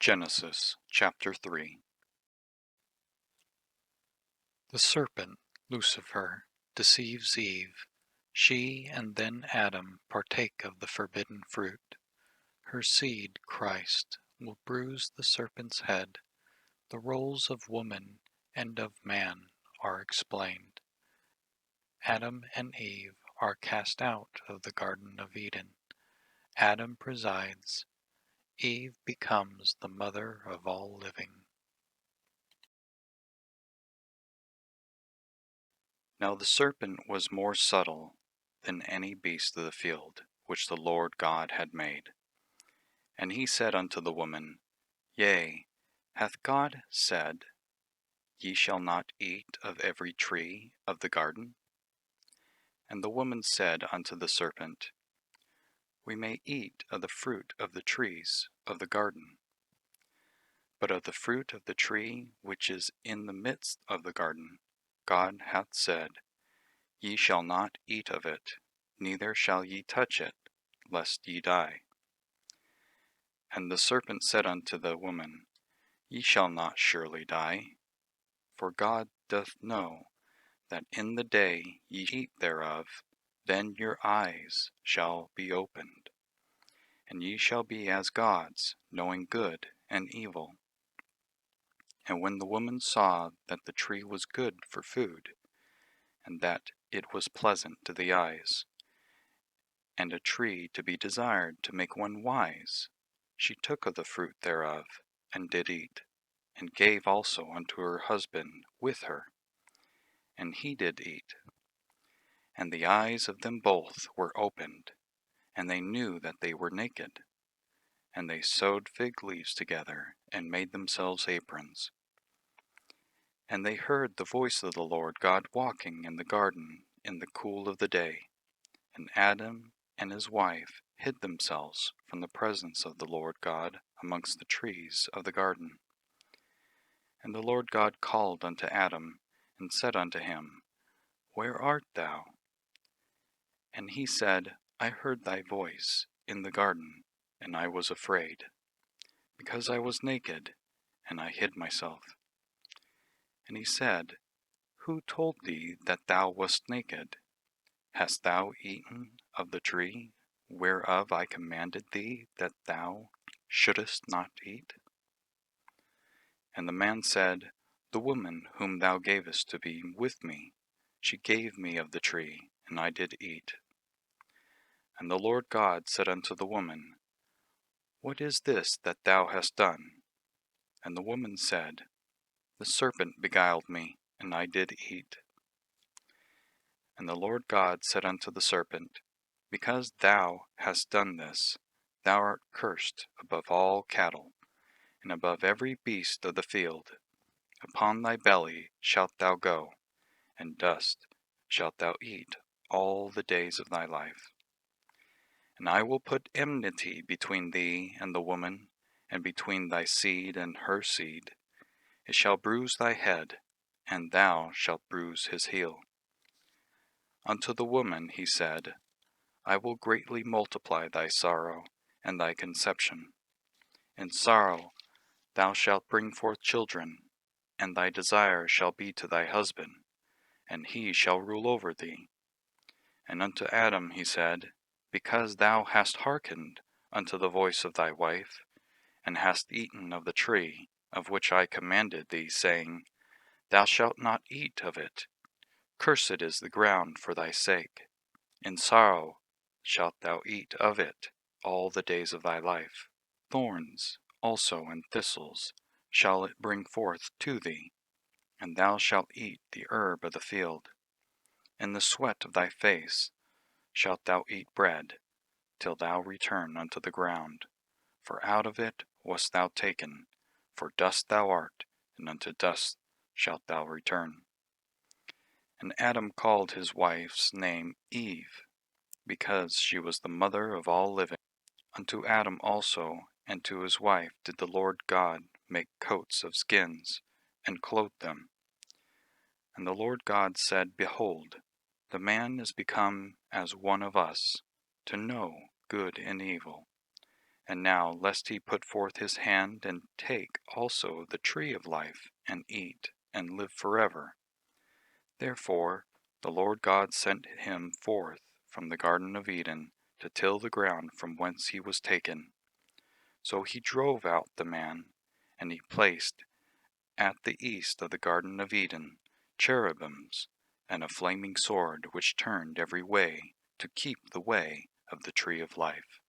Genesis chapter 3. The serpent, Lucifer, deceives Eve. She and then Adam partake of the forbidden fruit. Her seed, Christ, will bruise the serpent's head. The roles of woman and of man are explained. Adam and Eve are cast out of the Garden of Eden. Adam presides. Eve becomes the mother of all living. Now the serpent was more subtle than any beast of the field which the Lord God had made. And he said unto the woman, Yea, hath God said, Ye shall not eat of every tree of the garden? And the woman said unto the serpent, We may eat of the fruit of the trees of the garden. But of the fruit of the tree which is in the midst of the garden, God hath said, Ye shall not eat of it, neither shall ye touch it, lest ye die. And the serpent said unto the woman, Ye shall not surely die, for God doth know that in the day ye eat thereof, then your eyes shall be opened, and ye shall be as gods, knowing good and evil. And when the woman saw that the tree was good for food, and that it was pleasant to the eyes, and a tree to be desired to make one wise, she took of the fruit thereof, and did eat, and gave also unto her husband with her, and he did eat. And the eyes of them both were opened, and they knew that they were naked. And they sewed fig leaves together, and made themselves aprons. And they heard the voice of the Lord God walking in the garden in the cool of the day. And Adam and his wife hid themselves from the presence of the Lord God amongst the trees of the garden. And the Lord God called unto Adam, and said unto him, Where art thou? And he said, I heard thy voice in the garden, and I was afraid, because I was naked, and I hid myself. And he said, Who told thee that thou wast naked? Hast thou eaten of the tree, whereof I commanded thee that thou shouldest not eat? And the man said, The woman whom thou gavest to be with me, she gave me of the tree, and I did eat. And the Lord God said unto the woman, What is this that thou hast done? And the woman said, The serpent beguiled me, and I did eat. And the Lord God said unto the serpent, Because thou hast done this, thou art cursed above all cattle, and above every beast of the field. Upon thy belly shalt thou go, and dust shalt thou eat all the days of thy life. And I will put enmity between thee and the woman, and between thy seed and her seed. It shall bruise thy head, and thou shalt bruise his heel. Unto the woman he said, I will greatly multiply thy sorrow and thy conception. In sorrow thou shalt bring forth children, and thy desire shall be to thy husband, and he shall rule over thee. And unto Adam he said, Because thou hast hearkened unto the voice of thy wife, and hast eaten of the tree of which I commanded thee, saying, Thou shalt not eat of it. Cursed is the ground for thy sake. In sorrow shalt thou eat of it all the days of thy life. Thorns also and thistles shall it bring forth to thee, and thou shalt eat the herb of the field. In the sweat of thy face shalt thou eat bread, till thou return unto the ground. For out of it wast thou taken, for dust thou art, and unto dust shalt thou return. And Adam called his wife's name Eve, because she was the mother of all living. Unto Adam also and to his wife did the Lord God make coats of skins, and clothe them. And the Lord God said, Behold, the man is become as one of us, to know good and evil. And now, lest he put forth his hand and take also the tree of life, and eat, and live forever. Therefore the Lord God sent him forth from the Garden of Eden to till the ground from whence he was taken. So he drove out the man, and he placed at the east of the Garden of Eden cherubims, and a flaming sword which turned every way to keep the way of the tree of life.